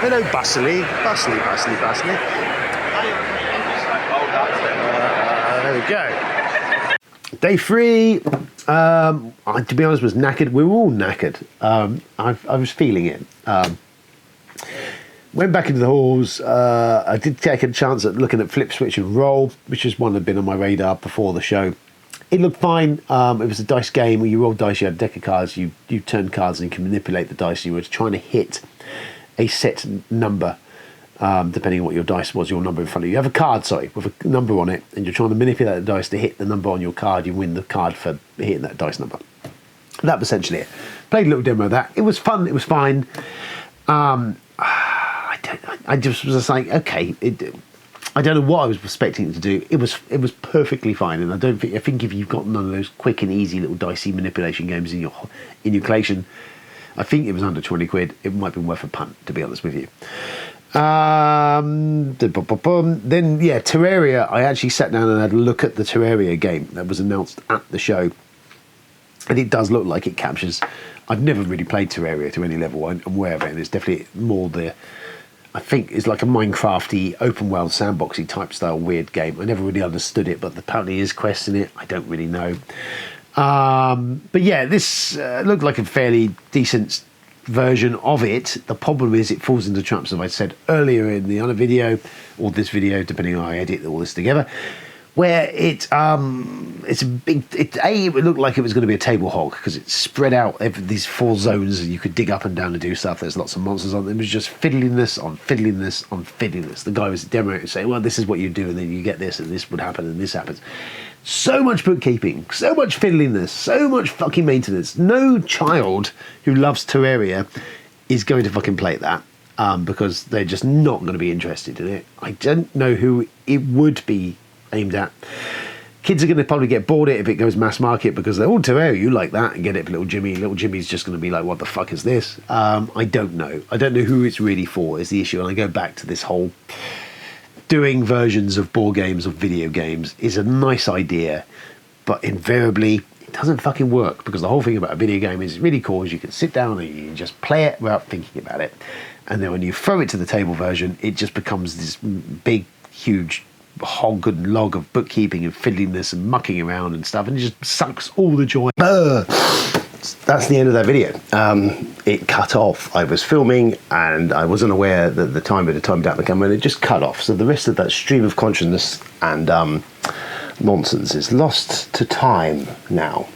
Hello, bustly. There we go. Day 3, to be honest, was knackered. We were all knackered. I was feeling it. Went back into the halls. I did take a chance at looking at Flip, Switch and Roll, which is one that had been on my radar before the show. It looked fine. It was a dice game where you roll dice, you had a deck of cards, you turn cards and you can manipulate the dice. You were trying to hit a set number, depending on what your dice was, your number in front of you. You have a card, with a number on it, and you're trying to manipulate the dice to hit the number on your card. You win the card for hitting that dice number. That was essentially it. Played a little demo of that. It was fun. It was fine. I just was just like, okay. I don't know what I was expecting it to do. It was perfectly fine, and I think if you've got none of those quick and easy little dicey manipulation games in your collection, I think it was under 20 quid. It might be worth a punt, to be honest with you. Then yeah, Terraria. I actually sat down and had a look at the Terraria game that was announced at the show, and it does look like it captures. I've never really played Terraria to any level. I'm aware of it, and it's definitely more I think it's like a Minecrafty, open world, sandboxy type style weird game. I never really understood it, but apparently is quests in it. I don't really know. But yeah, this looked like a fairly decent version of it. The problem is it falls into traps, as I said earlier in the other video, or this video, depending on how I edit all this together, where it's a big. It looked like it was going to be a table hog because it's spread out these 4 zones, and you could dig up and down and do stuff. There's lots of monsters on them. It was just fiddling this on fiddling this on fiddling this. The guy was demoing it, saying, "Well, this is what you do, and then you get this, and this would happen, and this happens." So much bookkeeping, so much fiddling this, so much fucking maintenance. No child who loves Terraria is going to fucking play that because they're just not going to be interested in it. I don't know who it would be aimed at. Kids are going to probably get bored if it goes mass market because they're all Terraria, you like that, and get it for little Jimmy. Little Jimmy's just going to be like, what the fuck is this? I don't know. I don't know who it's really for is the issue. And I go back to this whole doing versions of board games or video games is a nice idea, but invariably it doesn't fucking work, because the whole thing about a video game is really cool is you can sit down and you can just play it without thinking about it, and then when you throw it to the table version, it just becomes this big huge hog and log of bookkeeping and fiddling this and mucking around and stuff, and it just sucks all the joy. That's the end of that video. It cut off. I was filming and I wasn't aware that the timer had timed out the camera, and it just cut off. So the rest of that stream of consciousness and nonsense is lost to time now.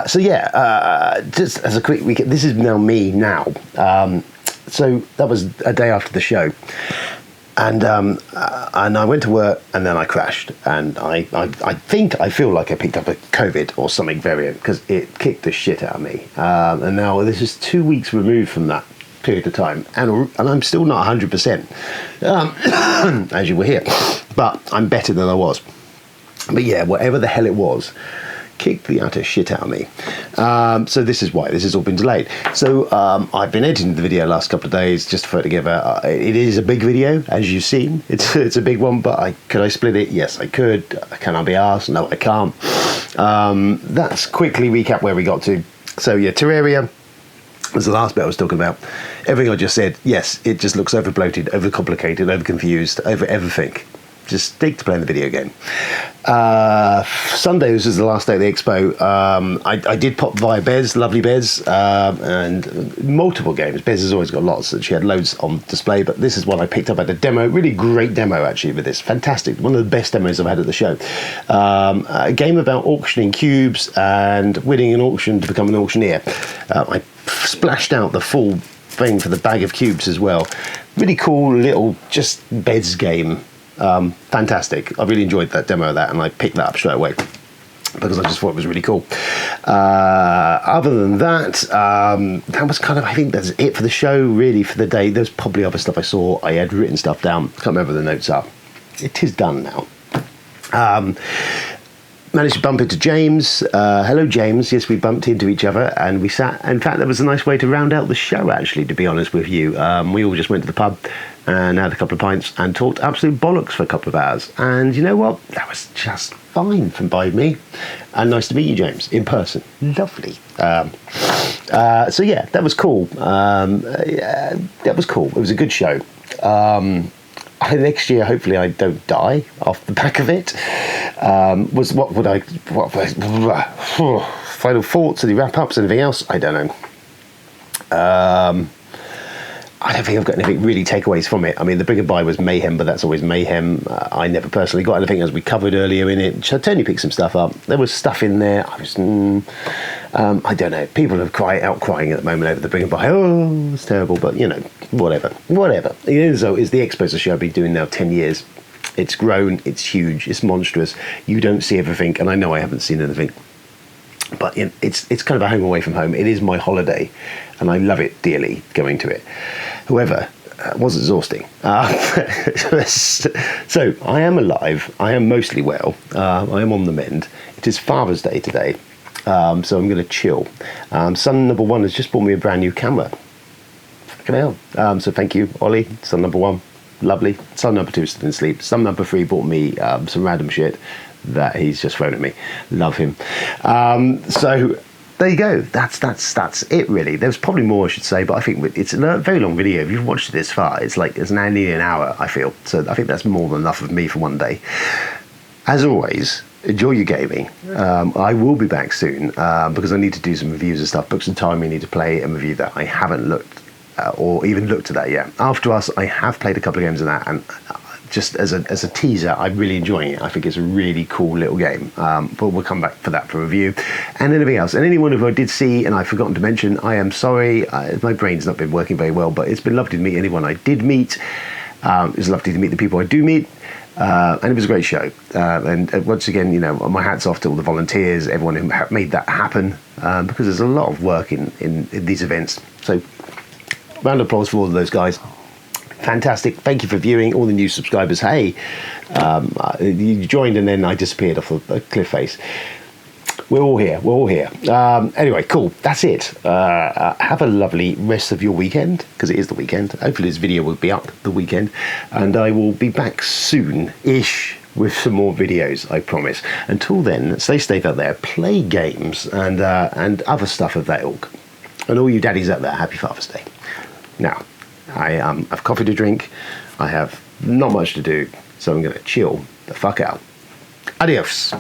So yeah, just as a quick recap, this is now me now. So that was a day after the show. And I went to work and then I crashed, and I feel like I picked up a COVID or something variant because it kicked the shit out of me. And now this is 2 weeks removed from that period of time, and I'm still not 100%, as you will hear, but I'm better than I was. But yeah, whatever the hell it was, kicked the utter shit out of me. So this is why this has all been delayed. So I've been editing the video last couple of days just to put it together. It is a big video, as you've seen. It's a big one, but could I split it? Yes, I could. Can I be asked? No, I can't. Let's quickly recap where we got to. So yeah, Terraria was the last bit I was talking about. Everything I just said, yes, it just looks over bloated, over complicated, over confused, over everything. Just stick to playing the video game. Sunday, this is the last day of the expo. I did pop via Bez, lovely Bez, and multiple games. Bez has always got lots, and she had loads on display, but this is one I picked up at a demo. Really great demo, actually, with this. Fantastic. One of the best demos I've had at the show. A game about auctioning cubes and winning an auction to become an auctioneer. I splashed out the full thing for the bag of cubes as well. Really cool little just Bez game. Fantastic. I really enjoyed that demo of that, and I picked that up straight away because I just thought it was really cool. Other than that, that was kind of, I think that's it for the show, really, for the day. There's probably other stuff I saw. I had written stuff down. Can't remember what the notes are. It is done now. Managed to bump into James. Hello, James. Yes, we bumped into each other and we sat. In fact, that was a nice way to round out the show, actually, to be honest with you. We all just went to the pub and had a couple of pints and talked absolute bollocks for a couple of hours. And you know what? That was just fine by me. And nice to meet you, James, in person. Lovely. So yeah, that was cool. That was cool. It was a good show. Next year, hopefully, I don't die off the back of it. Final thoughts, any wrap-ups, anything else? I don't know. I don't think I've got anything really takeaways from it. I mean, the bigger buy was mayhem, but that's always mayhem. I never personally got anything, as we covered earlier in it. Tony picked some stuff up. There was stuff in there. I don't know. People are outcrying at the moment over the bigger buy. Oh, it's terrible, but you know, whatever. So is the Expo's a show I've been doing now 10 years. It's grown. It's huge. It's monstrous. You don't see everything, and I know I haven't seen anything. But it's kind of a home away from home. It is my holiday, and I love it dearly going to it. However, it was exhausting. So I am alive. I am mostly well. I am on the mend. It is Father's Day today, so I'm going to chill. Son number one has just bought me a brand new camera. Fucking hell. So thank you, Ollie. Son number one, lovely. Son number two is still in sleep. Son number three bought me some random shit that he's just thrown at me. Love him. So there you go. That's it, really. There's probably more I should say, but I think it's a very long video. If you've watched it this far, it's nearly an hour, I feel. So I think that's more than enough of me for one day. As always, enjoy your gaming. I will be back soon because I need to do some reviews and stuff. Book some time. We need to play a review that I haven't looked or even looked at that yet. After Us, I have played a couple of games of that, and just as a teaser, I'm really enjoying it. I think it's a really cool little game. But we'll come back for that for review. And anything else. And anyone who I did see and I've forgotten to mention, I am sorry. My brain's not been working very well, but it's been lovely to meet anyone I did meet. It was lovely to meet the people I do meet. And it was a great show. And once again, you know, my hat's off to all the volunteers, everyone who made that happen, because there's a lot of work in these events. So round of applause for all of those guys. Fantastic. Thank you for viewing. All the new subscribers. Hey, you joined and then I disappeared off a cliff face. We're all here. Anyway, cool. That's it. Have a lovely rest of your weekend, because it is the weekend. Hopefully this video will be up the weekend, and I will be back soon-ish with some more videos, I promise. Until then, stay safe out there, play games, and other stuff of that ilk. And all you daddies out there, happy Father's Day. Now, I have coffee to drink. I have not much to do, so I'm going to chill the fuck out. Adios.